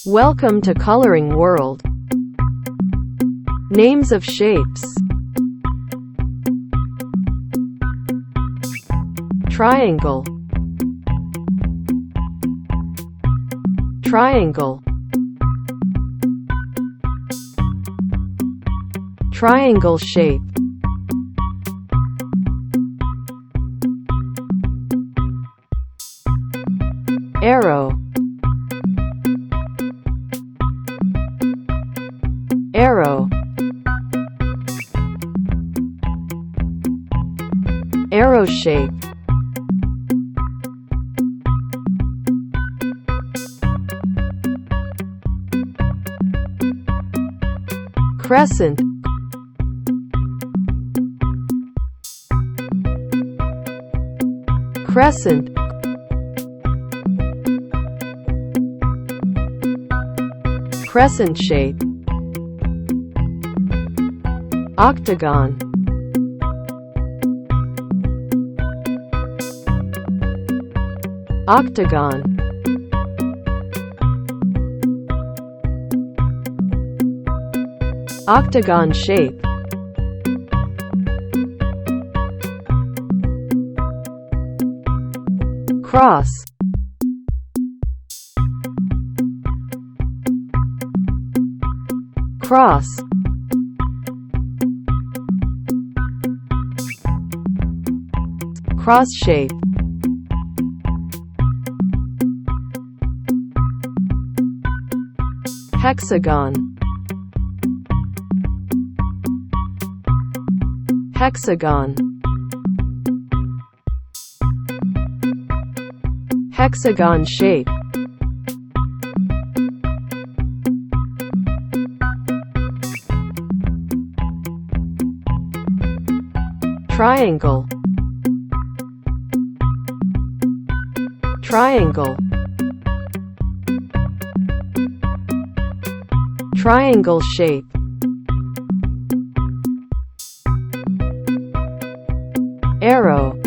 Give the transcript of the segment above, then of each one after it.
Welcome to Coloring World. Names of shapes. Triangle. Triangle. Triangle shape. Arrow. Arrow. Arrow shape. Crescent. Crescent. Crescent shape. Octagon. Octagon. Octagon shape. Cross. Cross. Cross shape. Hexagon. Hexagon. Hexagon shape. Triangle. Triangle. Triangle shape. Arrow.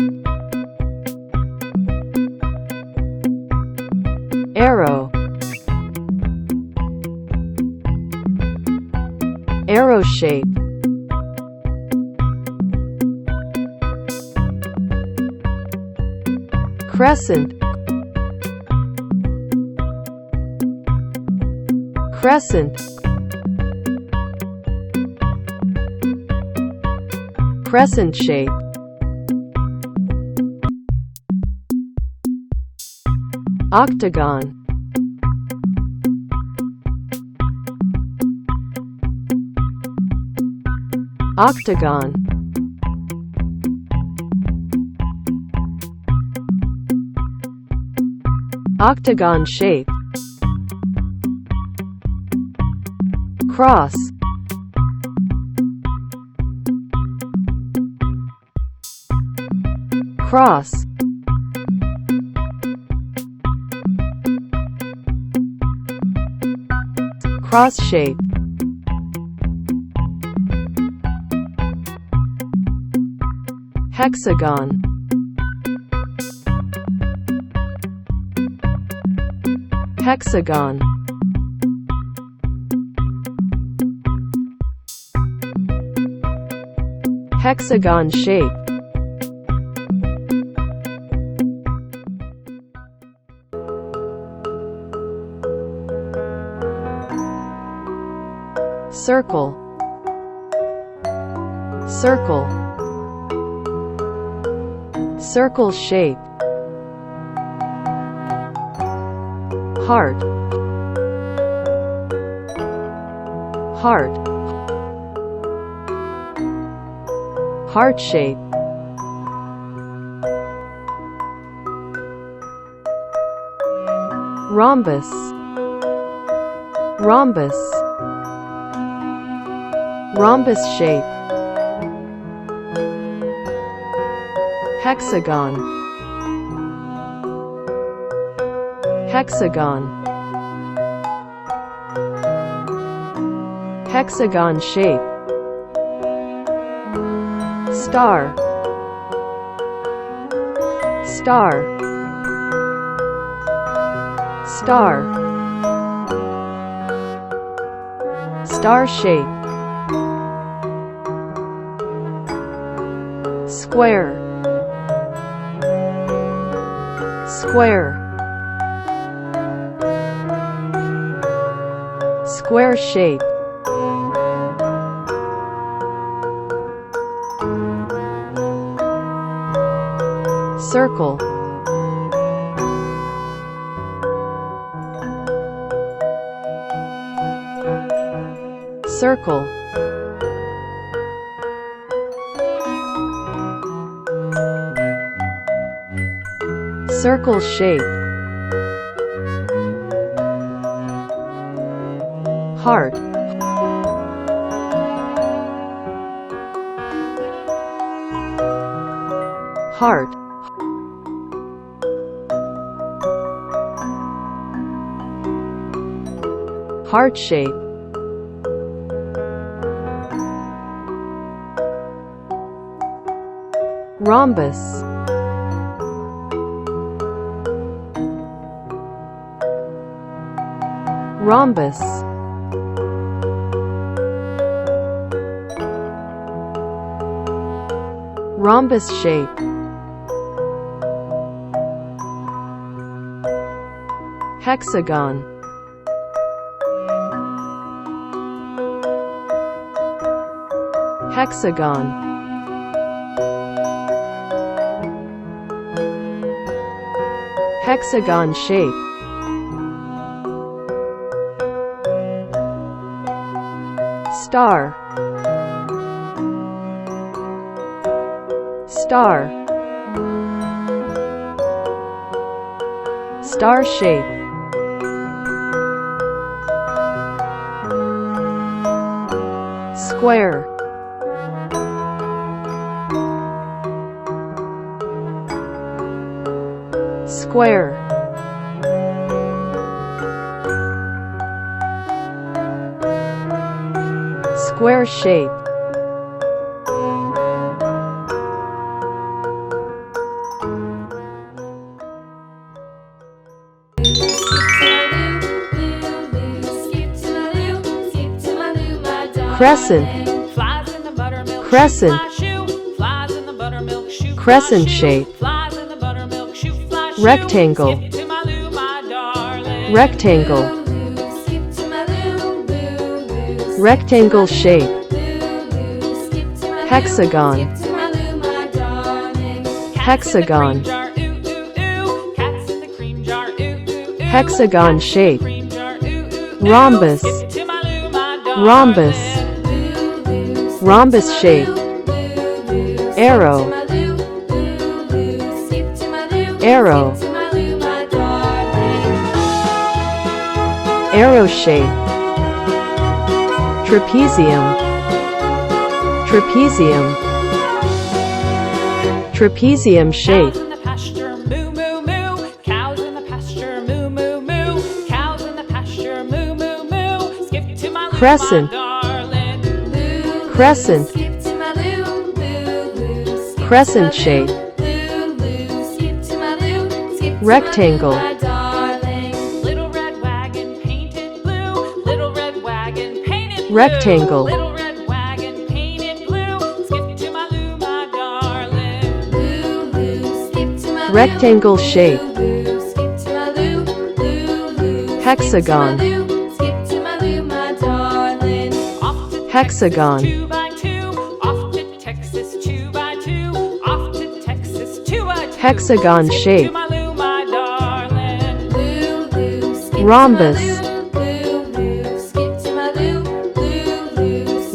Arrow. Arrow shape. Crescent. Crescent. Crescent shape. Octagon. Octagon. Octagon shape. Cross. Cross. Cross shape. Hexagon. Hexagon. Hexagon shape. Circle. Circle. Circle shape. Heart. Heart. Heart shape. Rhombus. Rhombus. Rhombus shape. Hexagon. Hexagon. Hexagon shape. Star. Star. Star. Star shape. Square. Square. Square shape. Circle. Circle. Circle shape. Heart. Heart. Heart shape. Rhombus. Rhombus. Rhombus shape. Hexagon. Hexagon. Hexagon shape. Star. Star. Star shape. Square. Square. Square shape. Crescent. Crescent. Crescent shape. Rectangle. Rectangle. Rectangle shape. Hexagon. Hexagon. Hexagon shape. Rhombus. Rhombus. Rhombus shape. Arrow. Arrow. Arrow shape. Trapezium. Trapezium. Trapezium shape. Crescent. Crescent. Crescent shape. Rectangle. Rectangle. Rectangle shape. Hexagon. Hexagon. Hexagon shape. Rhombus.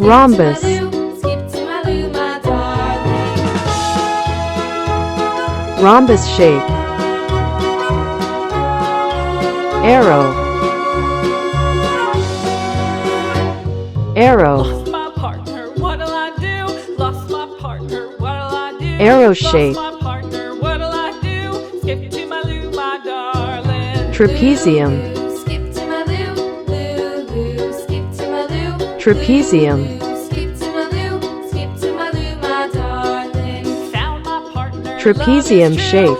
Rhombus. Rhombus shape. Arrow. Arrow. Lost my partner, what'll I do? Lost my partner, what'll I do? Arrow shape. Lost my partner, what'll I do? Skip to my loo, my darling. Trapezium. Skip to my loo, loo, loo. Skip to my loo. Trapezium. Skip to my loo, skip to my loo, my darling. Found my partner. Trapezium shape.